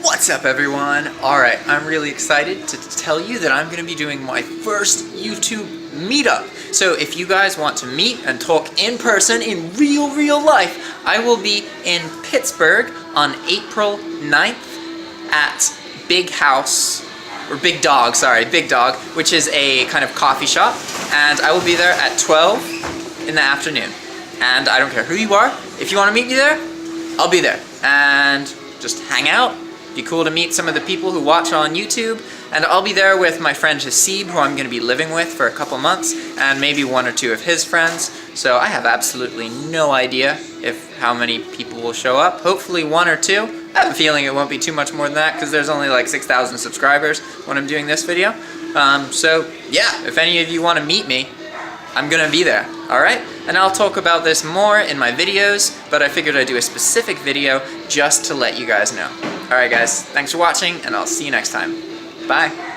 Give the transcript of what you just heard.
What's up, everyone? Alright, I'm really excited to tell you that I'm going to be doing my first YouTube meetup. So if you guys want to meet and talk in person in real life, I will be in Pittsburgh on April 9th at Big Dog, which is a kind of coffee shop, and I will be there at 12 in the afternoon. And I don't care who you are, if you want to meet me there, I'll be there. And just hang out. Be cool to meet some of the people who watch on YouTube, and I'll be there with my friend Hasib, who I'm going to be living with for a couple months, and maybe one or two of his friends. So I have absolutely no idea how many people will show up. Hopefully one or two. I have a feeling it won't be too much more than that because there's only like 6,000 subscribers when I'm doing this video. So yeah, if any of you want to meet me, I'm gonna be there, alright? And I'll talk about this more in my videos, but I figured I'd do a specific video just to let you guys know. Alright guys, thanks for watching, and I'll see you next time. Bye!